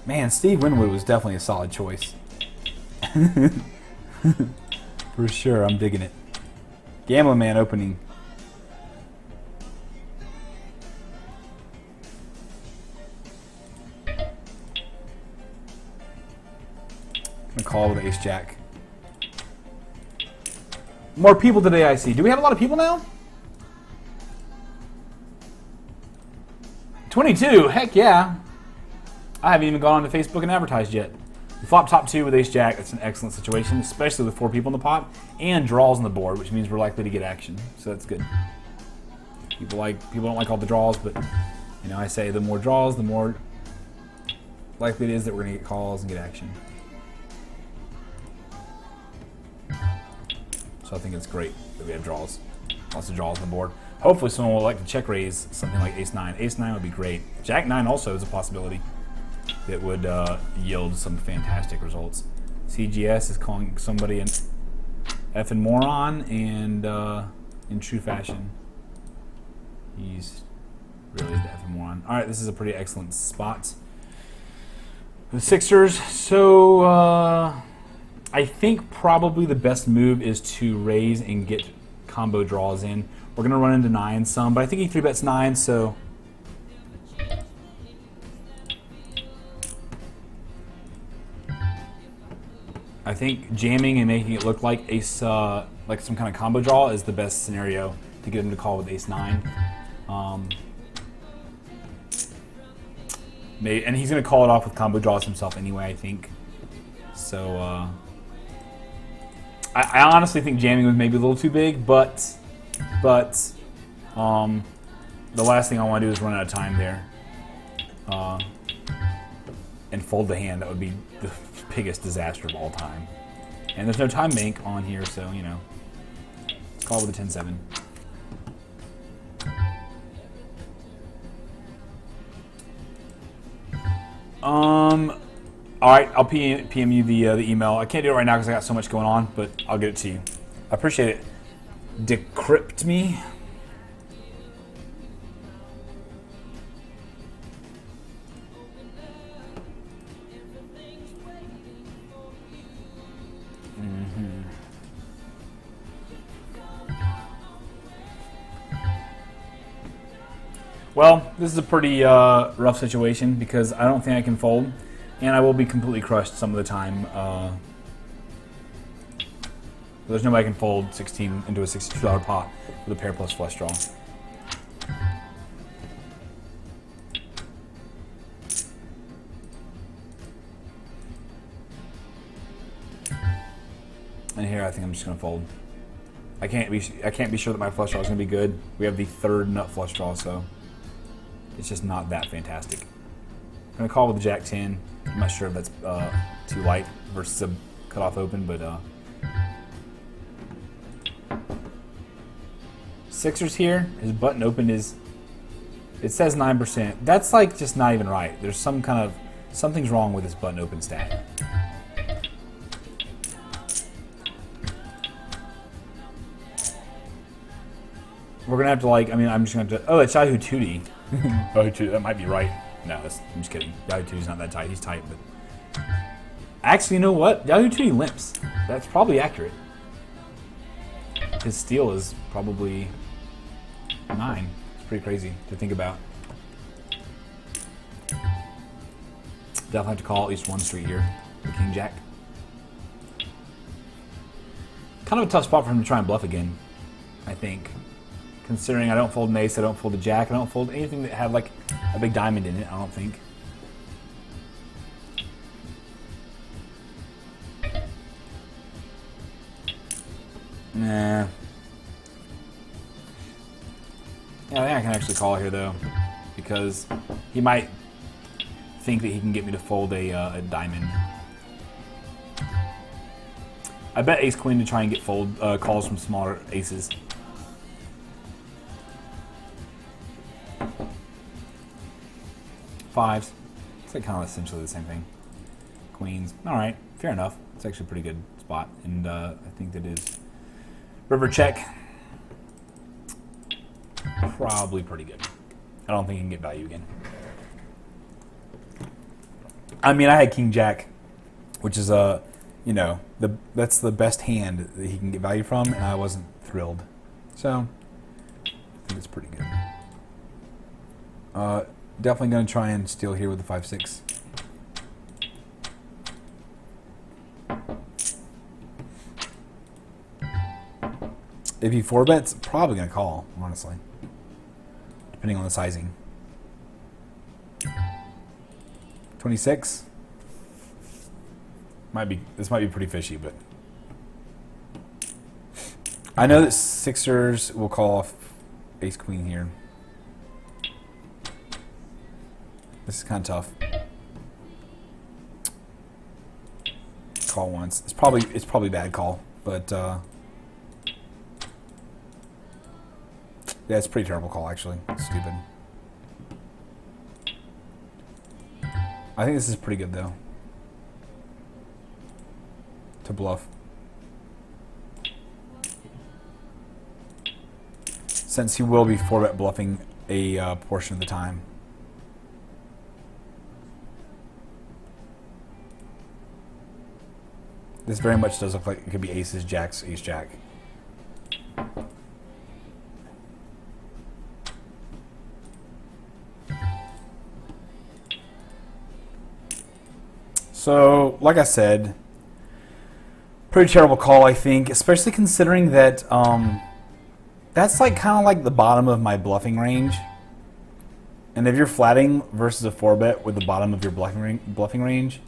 Man, Steve Winwood was definitely a solid choice. For sure, I'm digging it. Gambling Man opening. I'm gonna call with Ace Jack. More people today, I see. Do we have a lot of people now? 22. Heck yeah. I haven't even gone on to Facebook and advertised yet. We flop top 2 with Ace Jack. That's an excellent situation, especially with 4 people in the pot and draws on the board, which means we're likely to get action. So that's good. People don't like all the draws, but you know, I say the more draws, the more likely it is that we're gonna get calls and get action. So I think it's great that we have draws. Lots of draws on the board. Hopefully someone will like to check raise something like Ace-9. Ace-9 would be great. Jack-9 also is a possibility that would yield some fantastic results. CGS is calling somebody an effing moron, and in true fashion, he's really the effing moron. All right, this is a pretty excellent spot. The Sixers, so I think probably the best move is to raise and get combo draws in. We're going to run into 9 some, but I think he 3-bets 9, so I think jamming and making it look like ace, like some kind of combo draw is the best scenario to get him to call with Ace-9. And he's going to call it off with combo draws himself anyway, I think. So I honestly think jamming was maybe a little too big, but the last thing I want to do is run out of time there and fold the hand. That would be the biggest disaster of all time. And there's no time bank on here, so you know, let's call with a 10-7. All right, I'll PM you the email. I can't do it right now because I got so much going on, but I'll get it to you. I appreciate it. Decrypt me. Well, this is a pretty rough situation because I don't think I can fold, and I will be completely crushed some of the time. There's no way I can fold 16 into a $62 pot with a pair plus flush draw. And here I think I'm just going to fold. I can't be sure that my flush draw is going to be good. We have the 3rd nut flush draw, so it's just not that fantastic. I'm going to call with the Jack-10. I'm not sure if that's too light versus a cutoff open, but Sixers here, his button open is, it says 9%. That's like just not even right. There's something's wrong with this button open stat. We're gonna have to I'm just gonna have to, oh, it's Yahoo Tootie. Yahoo Tootie, that might be right. No, I'm just kidding. Yahoo Tootie's not that tight. He's tight, but actually, you know what? Yahoo Tootie limps. That's probably accurate. His steal is probably 9. It's pretty crazy to think about. Definitely have to call at least one street here. The King Jack. Kind of a tough spot for him to try and bluff again, I think. Considering I don't fold an ace, I don't fold a jack, I don't fold anything that had like a big diamond in it, I don't think. Nah. Yeah, I think I can actually call here though, because he might think that he can get me to fold a diamond. I bet ace queen to try and get calls from smaller aces. Fives. It's like kind of essentially the same thing. Queens. All right, fair enough. It's actually a pretty good spot, and I think that is river check. Probably pretty good. I don't think he can get value again. I mean, I had King Jack, which is you know, that's the best hand that he can get value from, and I wasn't thrilled. So I think it's pretty good. Definitely going to try and steal here with the 5-6. If he 4-bets, probably going to call, honestly, depending on the sizing. 26. This might be pretty fishy, but I know that Sixers will call off Ace Queen here. This is kind of tough. Call once. It's probably bad call, but yeah, it's a pretty terrible call actually. It's stupid. I think this is pretty good though. To bluff. Since he will be 4-bet bluffing a portion of the time. This very much does look like it could be aces, jacks, ace, jack. So, like I said, pretty terrible call, I think, especially considering that that's like kind of like the bottom of my bluffing range. And if you're flatting versus a 4-bet with the bottom of your bluffing range,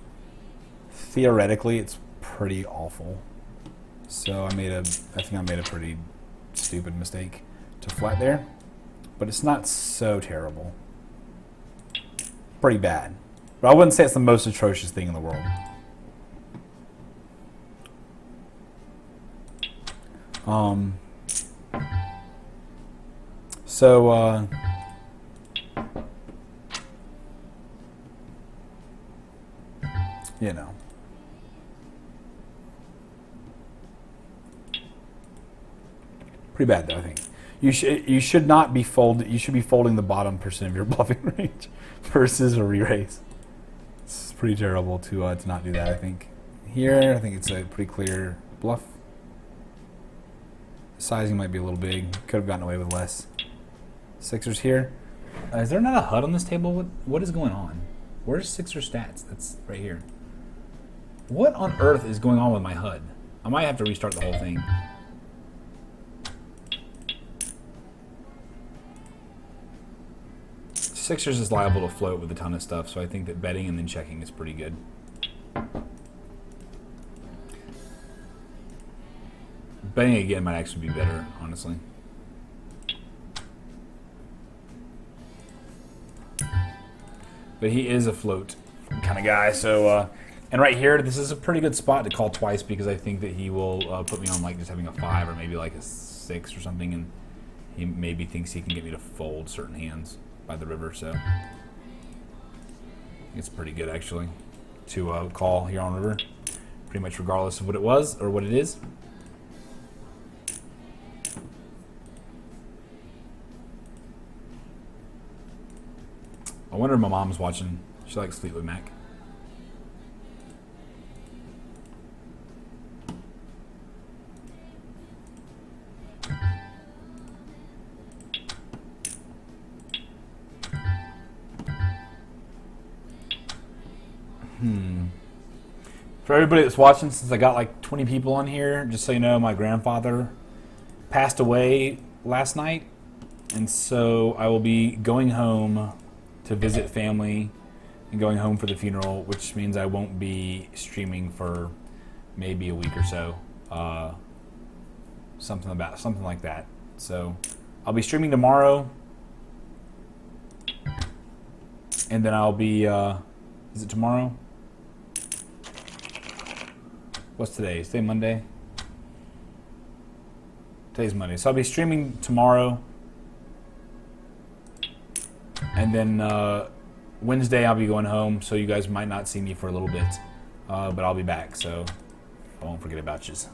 theoretically it's pretty awful. So I think I made a pretty stupid mistake to flat there, but it's not so terrible. Pretty bad, but I wouldn't say it's the most atrocious thing in the world. So you know. Pretty bad though, I think. You should not be folded. You should be folding the bottom percent of your bluffing range versus a re-raise. It's pretty terrible to not do that. I think here, I think it's a pretty clear bluff. Sizing might be a little big. Could have gotten away with less. Sixers here. Is there not a HUD on this table? What is going on? Where's Sixer stats? That's right here. What on earth is going on with my HUD? I might have to restart the whole thing. Sixers is liable to float with a ton of stuff, so I think that betting and then checking is pretty good. Betting again might actually be better, honestly. But he is a float kind of guy, so and right here, this is a pretty good spot to call twice because I think that he will put me on like just having a 5 or maybe like a 6 or something, and he maybe thinks he can get me to fold certain hands by the river, so it's pretty good actually to call here on river, pretty much regardless of what it was or what it is. I wonder if my mom's watching. She likes Fleetwood Mac. For everybody that's watching, since I got like 20 people on here, just so you know, my grandfather passed away last night, and so I will be going home to visit family and going home for the funeral, which means I won't be streaming for maybe a week or so, something like that. So I'll be streaming tomorrow, and then I'll be is it tomorrow? What's today? Is today Monday? Today's Monday. So I'll be streaming tomorrow. And then Wednesday I'll be going home, so you guys might not see me for a little bit. But I'll be back, so I won't forget about you. So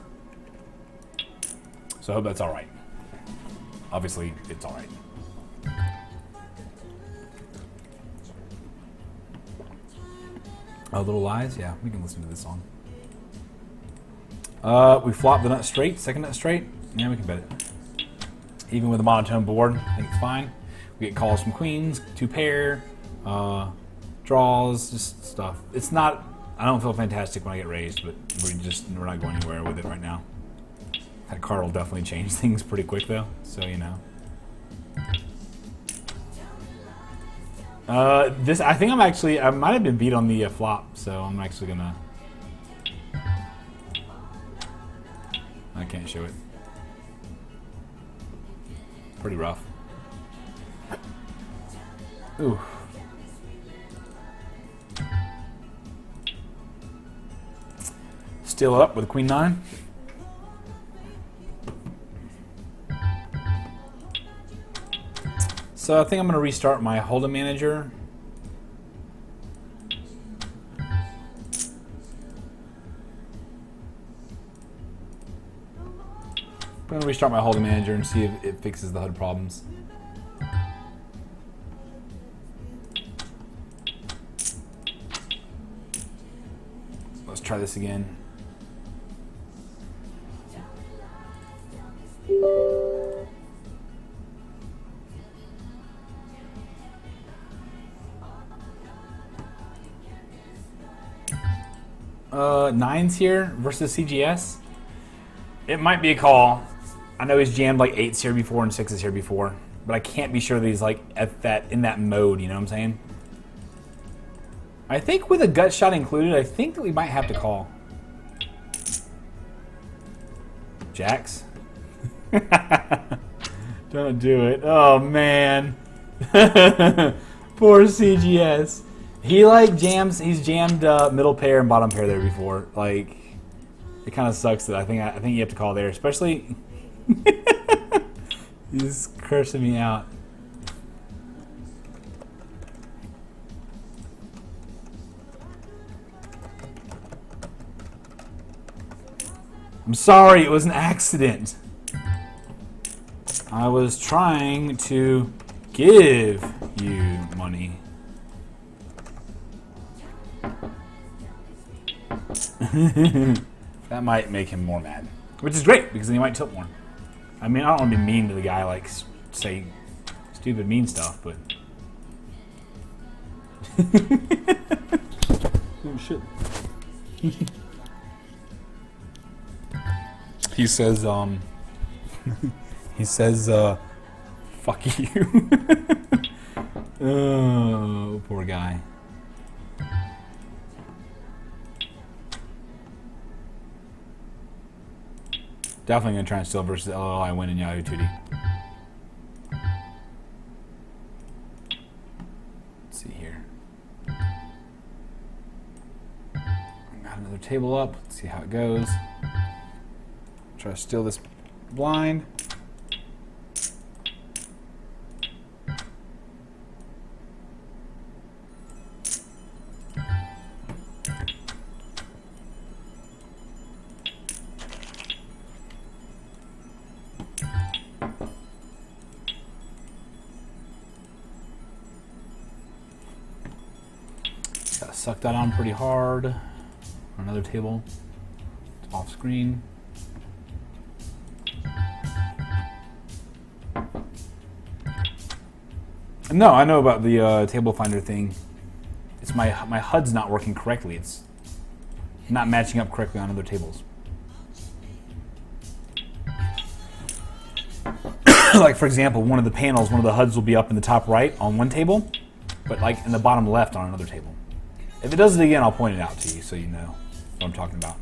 I hope that's alright. Obviously, it's alright. Oh, Little Lies? Yeah, we can listen to this song. We flop the nut straight, second nut straight. Yeah, we can bet it. Even with a monotone board, I think it's fine. We get calls from queens, 2 pair, draws, just stuff. It's not, I don't feel fantastic when I get raised, but we're not going anywhere with it right now. That card will definitely change things pretty quick though, so you know. This, I think I might have been beat on the flop, so I'm actually gonna, I can't show it. Pretty rough. Ooh. Steal it up with Queen 9. So I think I'm going to restart my Hold'em manager. I'm going to restart my Hold'em manager and see if it fixes the HUD problems. Let's try this again. Nines here versus CGS. It might be a call. I know he's jammed like 8s here before and 6s here before, but I can't be sure that he's like in that mode. You know what I'm saying? I think with a gut shot included, I think that we might have to call. Jacks. Don't do it. Oh man. Poor CGS. He like jams. He's jammed middle pair and bottom pair there before. Like, it kind of sucks that I think you have to call there, especially. He's cursing me out. I'm sorry. It was an accident. I was trying to give you money. That might make him more mad, which is great because then he might tilt more. I mean, I don't want to be mean to the guy, like say stupid mean stuff, but oh shit. He says he says fuck you. Oh, poor guy. Definitely gonna try and steal versus LLI win in Yahoo 2D. Let's see here. Got another table up. Let's see how it goes. Try to steal this blind. Gotta suck that on pretty hard. Another table. It's off screen. No, I know about the table finder thing. It's my HUD's not working correctly. It's not matching up correctly on other tables. Like for example, one of the panels, one of the HUDs will be up in the top right on one table, but like in the bottom left on another table. If it does it again, I'll point it out to you so you know what I'm talking about.